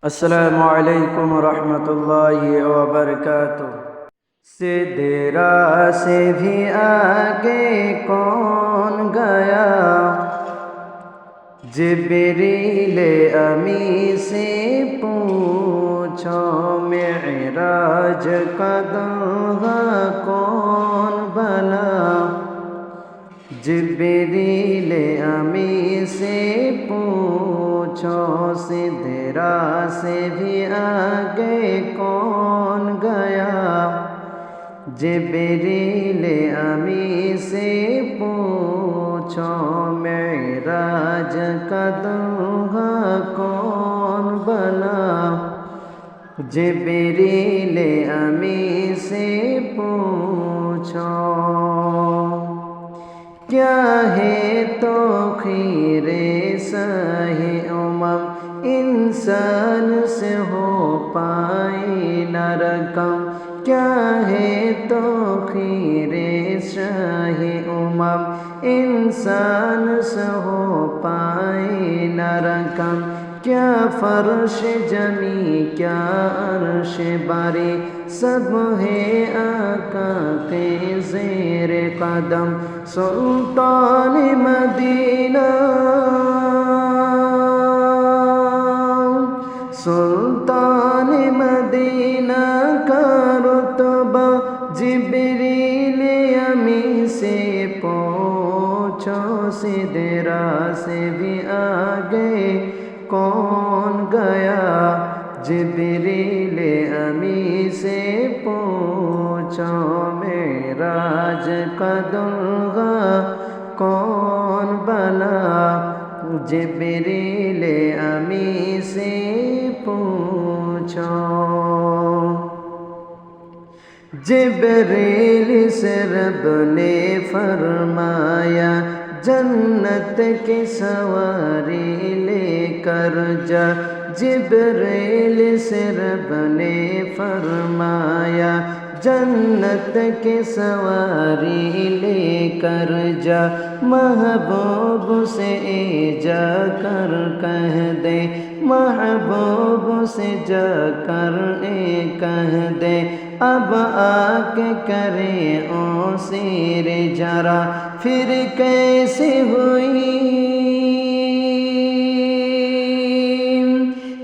السلام علیکم ورحمۃ اللہ وبرکاتہ۔ سدرا سے بھی آگے کون گیا، جبریل امی سے پوچھو، معراج کا دلہا کون بنا، جبریل امی سے پوچھو، سدرا سے بھی آگے کون گیا، جبریل امی سے پوچھو، معراج کا دلہا کون بنا، جبریل امی سے پوچھو۔ کیا ہے تو خیر سہی انسان سے ہو پائے نہ رقم، کیا ہے تو خیر شاہی انسان سے ہو پائے نہ رقم، کیا فرش جمی کیا عرش باری، سب ہے آقا کے زیر قدم، سلطان مدینہ سلطان مدینہ کا رتبہ، جبریل امی سے پوچھو، سدرا سے بھی آگے کون گیا، جبریل امی سے پوچھو، معراج کا دلہا کون بنا، جبریل امی سے پوچھو۔ جبریل سے رب نے فرمایا، جنت کی سواری لے کر جا، جبریل سے رب نے فرمایا، جنت کی سواری لے کر جا، محبوب سے جا کر کہہ دے، محبوب سے جا کر کہہ دے، اب آ کے کرے او سیر جرا، پھر کیسے ہوئی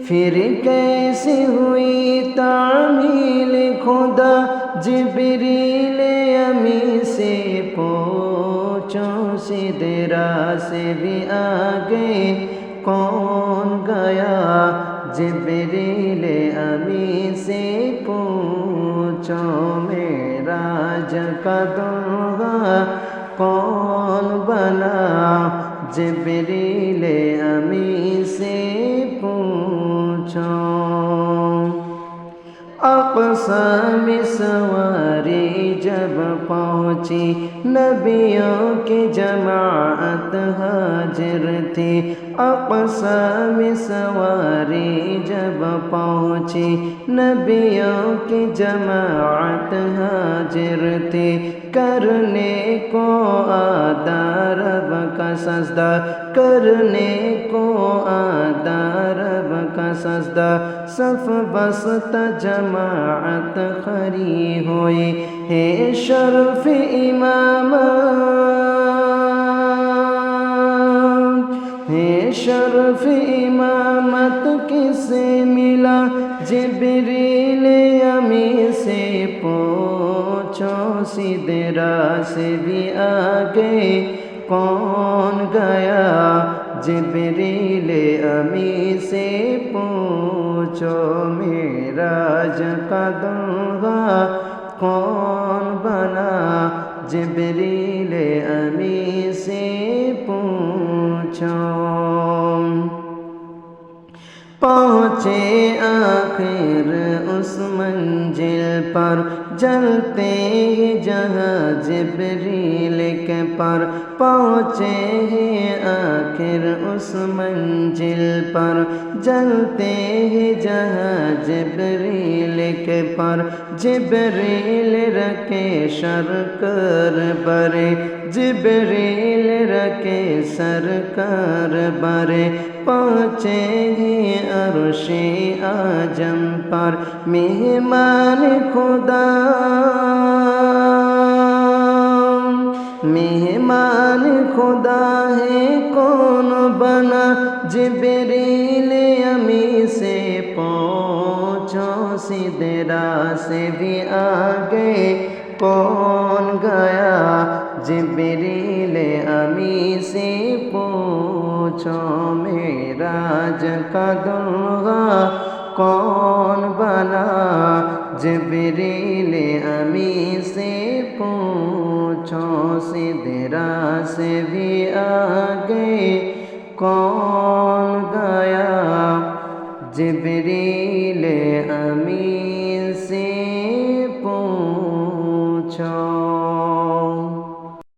پھر کیسے ہوئی تعمیل خدا، جبریل امی سے پوچھو، سدرا سے بھی آگے کون گیا، جبریل امی سے پوچھو، معراج کا دلہا کون بنا، جبریل امی سے پوچھو۔ اقصیٰ میں سواری جب پہنچی، نبیوں کی جماعت حاضر تھی، اقصیٰ میں سواری جب پہنچی، نبیوں کی جماعت حاضر تھی، کرنے کو آدھا رب کا سجدہ، کرنے کو آدھا رب کا سجدہ، صف بستہ جماعت کھڑی ہوئی ہے، شرف امامت ہے، شرف امامت کسے ملا، جبریل امی سے پوچھو، سدرا سے بھی آگے کون گیا، جبریل امی سے پوچھو، معراج کا دلہا کون بنا، جبریل امی سے پوچھو۔ پہنچے آخر اس منزل پر، جلتے ہی جہاں جبریل کے پر، پہنچے ہی آخر اس منزل پر، جلتے ہی جہاں جبریل کے پر جبریل رکھے شر کر برے جبریل رکھے سر کر برے پہنچیں گے عرش اعظم پر مہمان خدا مہمان خدا ہے کون بنا جبریل امی سے پوچھو سدرا سے بھی آگے کون گیا جبریل امی سے پوچھو معراج کا دلہا کون بنا جبریل امی سے پوچھو سدرا سے بھی آگے کون گیا جبریل امی